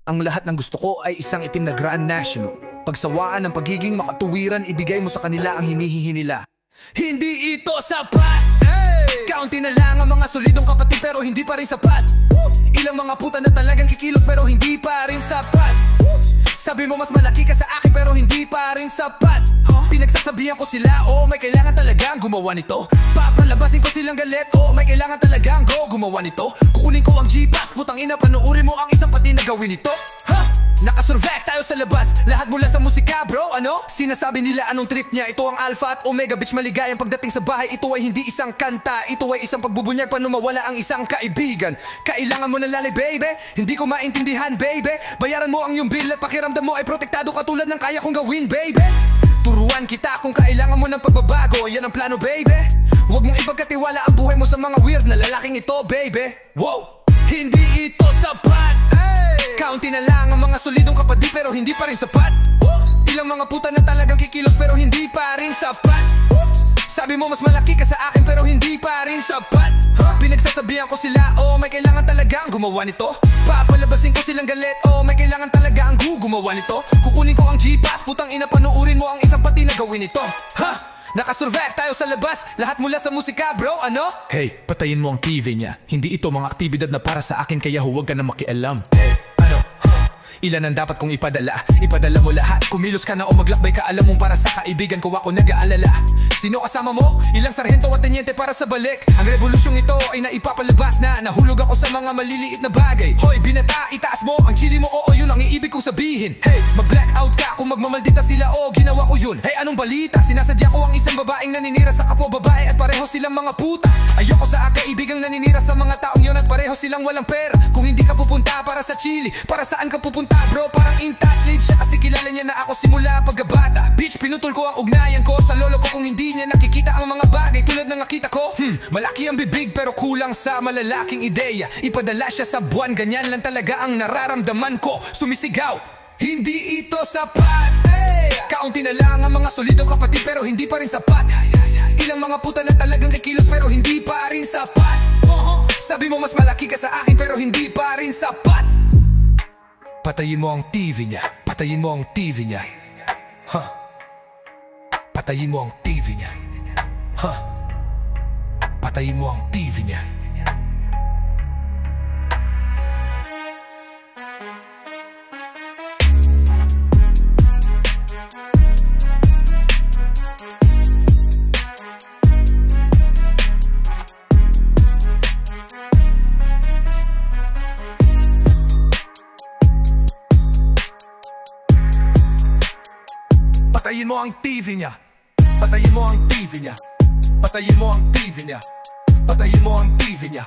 Ang lahat ng gusto ko ay isang itim na Grand National. Pagsawaan ng pagiging makatuwiran, ibigay mo sa kanila ang hinihihi nila. Hindi ito sapat! Kaunti na lang ang mga solidong kapatid pero hindi pa rin sapat. Ilang mga puta na talagang kikilos pero hindi pa rin sapat. Sabi mo mas malaki ka sa akin pero hindi pa rin sapat. Pinagsasabihan ko sila, oh may kailangan talagang gumawa nito. Papalabasin ko silang galit, oh may kailangan talagang gumawa nito. Kukunin ko ang G-Pass, putang ina, panuurin mo ang isang pati na gawin ito. Nakasurvive tayo sa labas, lahat mula sa musika bro, ano? Sinasabi nila anong trip niya, ito ang Alpha at Omega bitch. Maligayang pagdating sa bahay, ito ay hindi isang kanta. Ito ay isang pagbubunyag paano mawala ang isang kaibigan. Kailangan mo ng lalay baby, hindi ko maintindihan baby. Bayaran mo ang iyong bill at pakiramdam mo ay protektado katulad ng kaya kong gawin baby. Turuan kita kung kailangan mo ng pagbabago, yan ang plano baby. Huwag mong ipagkatiwala ang buhay mo sa mga weird na lalaking ito baby. Wow! Hindi ito sapat. Kaunti na lang ang mga solidong kapatid pero hindi pa rin sapat. Ilang mga puta na talagang kikilos pero hindi pa rin sapat. Sabi mo mas malaki ka sa akin pero hindi pa rin sapat. Pinagsasabihan ko sila, oh may kailangan talagang gumawa nito. Papalabasin ko silang galit, oh may kailangan talaga ang gumawa nito. Kukunin ko ang G-Pass, putang ina, panuurin mo ang isang pati na gawin ito. Nakasurvive tayo sa labas, lahat mula sa musika bro, ano? Hey, patayin mo ang TV niya. Hindi ito mga aktibidad na para sa akin kaya huwag ka na makialam. Ilan ang dapat kong ipadala? Ipadala mo lahat. Kumilos ka na o maglakbay ka, alam mong para sa kaibigan ko ako nag-aalala. Sino kasama mo? Ilang sarhento at tenyente para sa balik. Ang revolusyong ito ay naipapalabas na. Nahulog ako sa mga maliliit na bagay. Hoy, binata, itaas mo ang chili mo, oo yun ang iibig kong sabihin. Hey, mag-blackout ka kung magmamaldita sila, oo ginawa ko yun. Hey, anong balita? Sinasadya ko ang isang babaeng naninira sa kapwa babae at pareho silang mga puta. Ayoko sa kaibigang naninira sa mga taong yun at pareho silang walang pera. Kung hindi ka pupunta para sa chili, para saan ka pupunta? Bro, parang intatlid siya kasi kilala niya na ako simula pagkabata. Bitch, pinutol ko ang ugnayan ko sa lolo ko kung hindi niya nakikita ang mga bagay tulad ng nakita ko. Malaki ang bibig pero kulang sa malalaking ideya. Ipadala siya sa buwan, ganyan lang talaga ang nararamdaman ko. Sumisigaw, hindi ito sapat. Kaunti na lang ang mga solidong kapatid pero hindi pa rin sapat. Ilang mga puta na talagang kikilos pero hindi pa rin sapat. Sabi mo mas malaki ka sa akin pero hindi pa rin sapat. Patayin mo ang TV niya. Patayin mo ang TV niya. Patayin mo ang TV niya. Patayin mo ang TV niya. Patayin mo ang TV niya. Patayin mo ang TV niya. Patayin mo ang TV niya. Patayin mo ang TV niya.